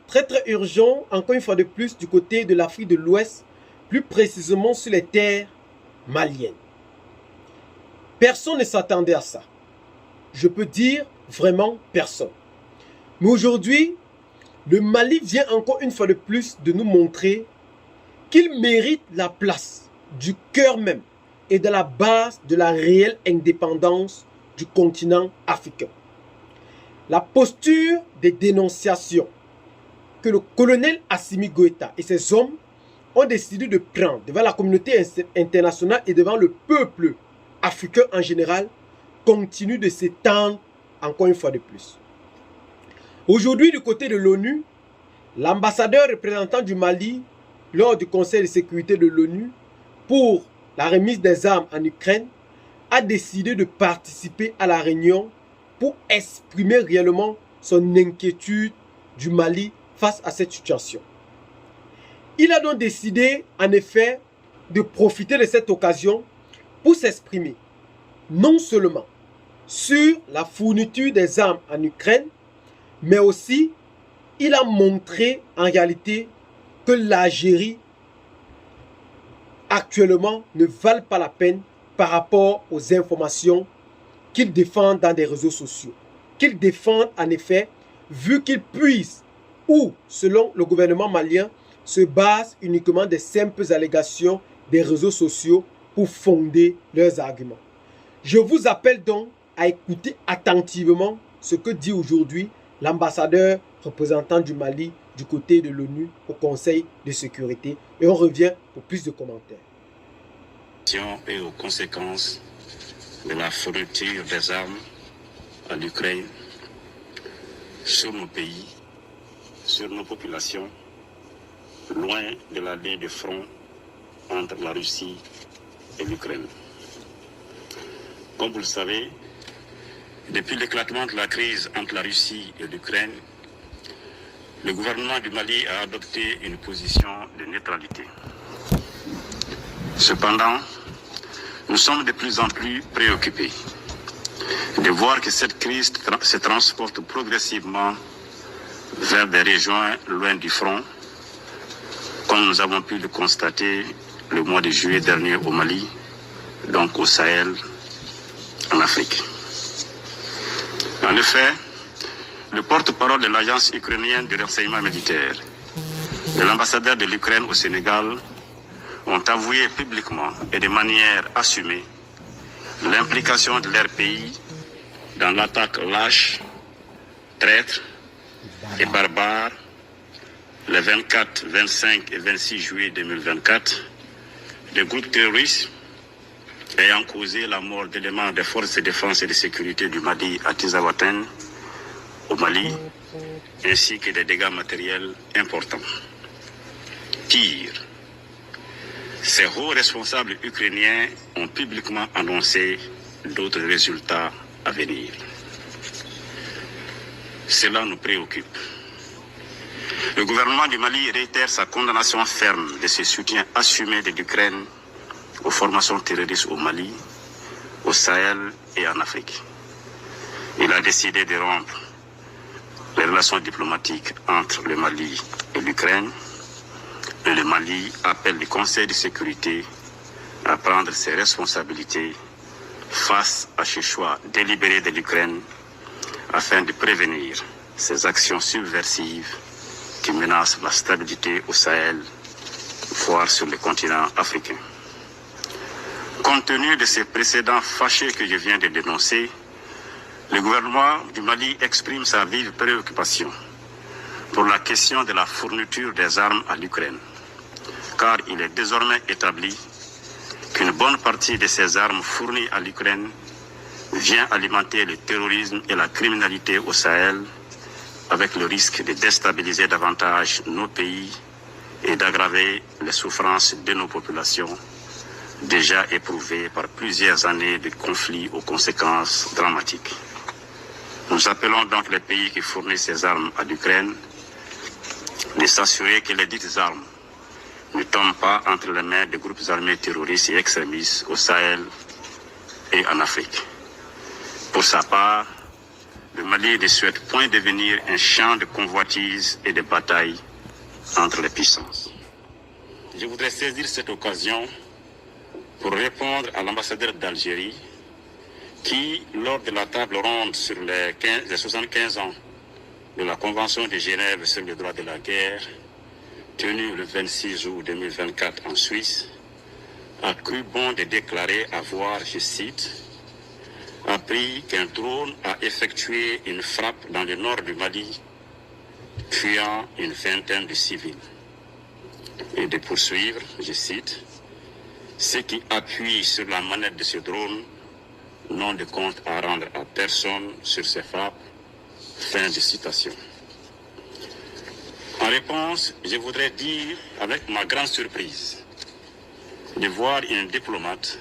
très urgent, encore une fois de plus, du côté de l'Afrique de l'Ouest, plus précisément sur les terres maliennes. Personne ne s'attendait à ça. Je peux dire vraiment personne. Mais aujourd'hui, le Mali vient encore une fois de plus de nous montrer qu'il mérite la place du cœur même et de la base de la réelle indépendance du continent africain. La posture des dénonciations que le colonel Assimi Goïta et ses hommes ont décidé de prendre devant la communauté internationale et devant le peuple africain en général continue de s'étendre encore une fois de plus. Aujourd'hui, du côté de l'ONU, l'ambassadeur représentant du Mali lors du Conseil de sécurité de l'ONU pour la remise des armes en Ukraine a décidé de participer à la réunion pour exprimer réellement son inquiétude du Mali face à cette situation. Il a donc décidé, en effet, de profiter de cette occasion pour s'exprimer non seulement sur la fourniture des armes en Ukraine, mais aussi il a montré en réalité que l'Algérie actuellement ne valent pas la peine par rapport aux informations qu'ils défendent dans des réseaux sociaux. Qu'ils défendent en effet, vu qu'ils puissent, ou selon le gouvernement malien, se basent uniquement des simples allégations des réseaux sociaux pour fonder leurs arguments. Je vous appelle donc à écouter attentivement ce que dit aujourd'hui l'ambassadeur représentant du Mali du côté de l'ONU au Conseil de sécurité. Et on revient pour plus de commentaires. Et aux conséquences de la fourniture des armes à l'Ukraine sur nos pays, sur nos populations, loin de la ligne de front entre la Russie et l'Ukraine. Comme vous le savez, depuis l'éclatement de la crise entre la Russie et l'Ukraine, le gouvernement du Mali a adopté une position de neutralité. Cependant, nous sommes de plus en plus préoccupés de voir que cette crise se transporte progressivement vers des régions loin du front, comme nous avons pu le constater le mois de juillet dernier au Mali, donc au Sahel, en Afrique. En effet, le porte-parole de l'agence ukrainienne de renseignement militaire et l'ambassadeur de l'Ukraine au Sénégal ont avoué publiquement et de manière assumée l'implication de leur pays dans l'attaque lâche, traître et barbare les 24, 25 et 26 juillet 2024 des groupes terroristes ayant causé la mort d'éléments des forces de défense et de sécurité du Mali à Tizawaten, au Mali, ainsi que des dégâts matériels importants. Pire, ces hauts responsables ukrainiens ont publiquement annoncé d'autres résultats à venir. Cela nous préoccupe. Le gouvernement du Mali réitère sa condamnation ferme de ce soutien assumé de l'Ukraine aux formations terroristes au Mali, au Sahel et en Afrique. Il a décidé de rompre les relations diplomatiques entre le Mali et l'Ukraine. Et le Mali appelle le Conseil de sécurité à prendre ses responsabilités face à ce choix délibéré de l'Ukraine afin de prévenir ces actions subversives qui menacent la stabilité au Sahel, voire sur le continent africain. Compte tenu de ces précédents fâcheux que je viens de dénoncer, le gouvernement du Mali exprime sa vive préoccupation pour la question de la fourniture des armes à l'Ukraine, car il est désormais établi qu'une bonne partie de ces armes fournies à l'Ukraine vient alimenter le terrorisme et la criminalité au Sahel, avec le risque de déstabiliser davantage nos pays et d'aggraver les souffrances de nos populations, déjà éprouvées par plusieurs années de conflits aux conséquences dramatiques. Nous appelons donc les pays qui fournissent ces armes à l'Ukraine de s'assurer que les dites armes ne tombent pas entre les mains de groupes armés terroristes et extrémistes au Sahel et en Afrique. Pour sa part, le Mali ne souhaite point devenir un champ de convoitise et de bataille entre les puissances. Je voudrais saisir cette occasion pour répondre à l'ambassadeur d'Algérie qui, lors de la table ronde sur les 75 ans de la Convention de Genève sur les droits de la guerre, tenue le 26 août 2024 en Suisse, a cru bon de déclarer avoir, je cite, appris qu'un drone a effectué une frappe dans le nord du Mali, tuant une vingtaine de civils. Et de poursuivre, je cite, ceux qui appuient sur la manette de ce drone n'ont de compte à rendre à personne sur ces frappes. Fin de citation. En réponse, je voudrais dire avec ma grande surprise de voir une diplomate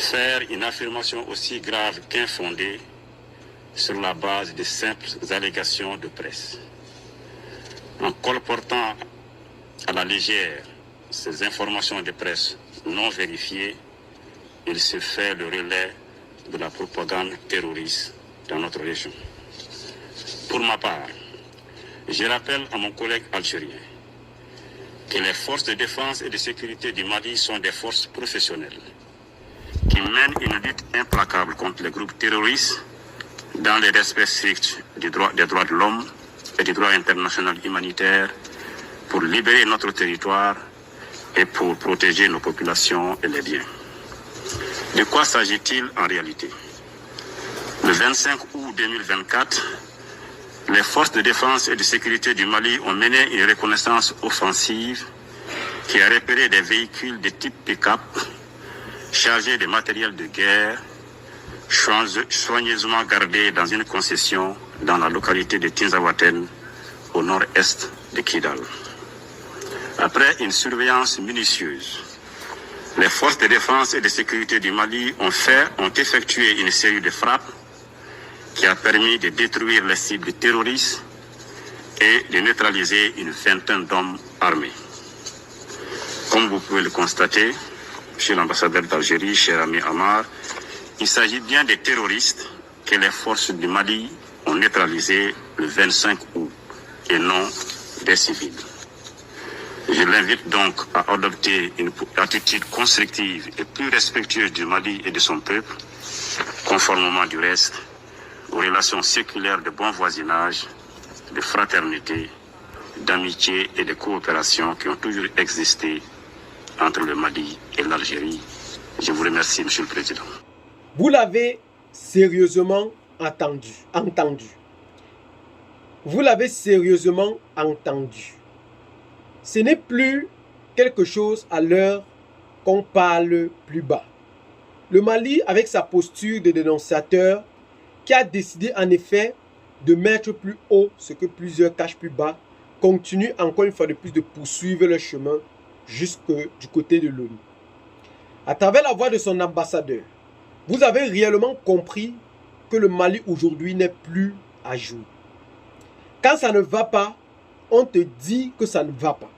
faire une affirmation aussi grave qu'infondée sur la base de simples allégations de presse. En colportant à la légère ces informations de presse non vérifiées, il se fait le relais de la propagande terroriste dans notre région. Pour ma part, je rappelle à mon collègue algérien que les forces de défense et de sécurité du Mali sont des forces professionnelles qui mènent une lutte implacable contre les groupes terroristes dans le respect strict des droits de l'homme et du droit international humanitaire pour libérer notre territoire et pour protéger nos populations et les biens. De quoi s'agit-il en réalité? Le 25 août 2024, les forces de défense et de sécurité du Mali ont mené une reconnaissance offensive qui a repéré des véhicules de type pick-up chargés de matériel de guerre, soigneusement gardés dans une concession dans la localité de Tinzaouaten, au nord-est de Kidal. Après une surveillance minutieuse, les forces de défense et de sécurité du Mali ont effectué une série de frappes qui a permis de détruire les cibles terroristes et de neutraliser une vingtaine d'hommes armés. Comme vous pouvez le constater, chez l'ambassadeur d'Algérie, cher ami Amar, il s'agit bien des terroristes que les forces du Mali ont neutralisés le 25 août et non des civils. Je l'invite donc à adopter une attitude constructive et plus respectueuse du Mali et de son peuple, conformément du reste aux relations séculaires de bon voisinage, de fraternité, d'amitié et de coopération qui ont toujours existé entre le Mali et l'Algérie. Je vous remercie, Monsieur le Président. Vous l'avez sérieusement entendu. Vous l'avez sérieusement entendu. Ce n'est plus quelque chose à l'heure qu'on parle plus bas. Le Mali, avec sa posture de dénonciateur, qui a décidé en effet de mettre plus haut ce que plusieurs cachent plus bas, continue encore une fois de plus de poursuivre le chemin jusque du côté de l'ONU. À travers la voix de son ambassadeur, vous avez réellement compris que le Mali aujourd'hui n'est plus à jour. Quand ça ne va pas, on te dit que ça ne va pas.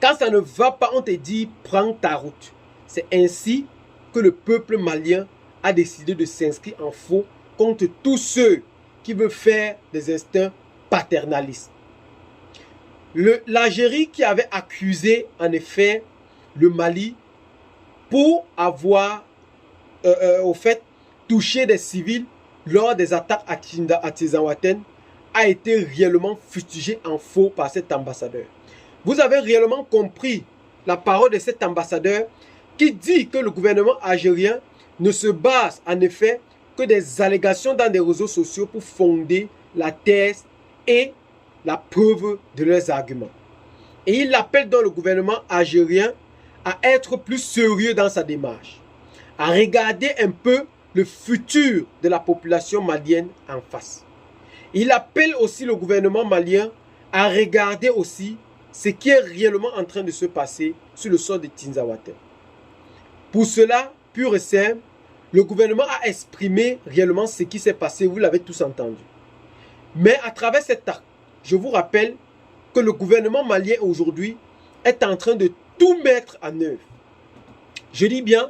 Quand ça ne va pas, on te dit prends ta route. C'est ainsi que le peuple malien a décidé de s'inscrire en faux contre tous ceux qui veulent faire des instincts paternalistes. L'Algérie qui avait accusé en effet le Mali pour avoir au fait touché des civils lors des attaques à Tinzaouaten a été réellement fustigé en faux par cet ambassadeur. Vous avez réellement compris la parole de cet ambassadeur qui dit que le gouvernement algérien ne se base en effet que des allégations dans des réseaux sociaux pour fonder la thèse et la preuve de leurs arguments. Et il appelle donc le gouvernement algérien à être plus sérieux dans sa démarche, à regarder un peu le futur de la population malienne en face. Il appelle aussi le gouvernement malien à regarder aussi ce qui est réellement en train de se passer sur le sol de Tinzaouaten. Pour cela, pur et simple, le gouvernement a exprimé réellement ce qui s'est passé, vous l'avez tous entendu. Mais à travers cet acte, je vous rappelle que le gouvernement malien aujourd'hui est en train de tout mettre en œuvre. Je dis bien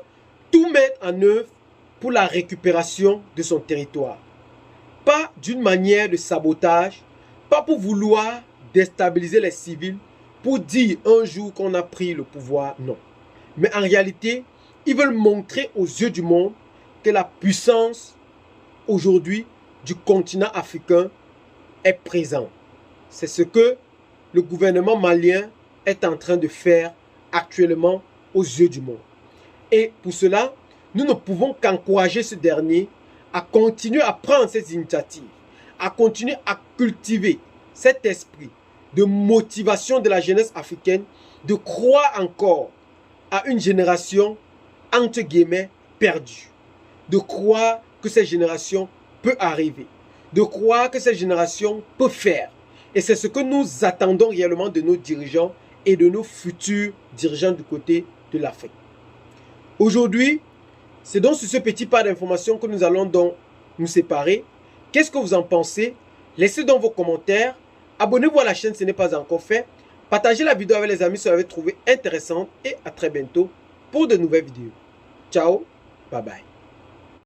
tout mettre en œuvre pour la récupération de son territoire. Pas d'une manière de sabotage, pas pour vouloir déstabiliser les civils, pour dire un jour qu'on a pris le pouvoir, non. Mais en réalité, ils veulent montrer aux yeux du monde que la puissance aujourd'hui du continent africain est présente. C'est ce que le gouvernement malien est en train de faire actuellement aux yeux du monde. Et pour cela, nous ne pouvons qu'encourager ce dernier à continuer à prendre ces initiatives, à continuer à cultiver cet esprit de motivation de la jeunesse africaine, de croire encore à une génération, entre guillemets, perdue. De croire que cette génération peut arriver. De croire que cette génération peut faire. Et c'est ce que nous attendons réellement de nos dirigeants et de nos futurs dirigeants du côté de l'Afrique. Aujourd'hui, c'est donc sur ce petit pas d'informations que nous allons donc nous séparer. Qu'est-ce que vous en pensez? Laissez donc vos commentaires. Abonnez-vous à la chaîne si ce n'est pas encore fait. Partagez la vidéo avec les amis si vous l'avez trouvée intéressante. Et à très bientôt pour de nouvelles vidéos. Ciao, bye bye.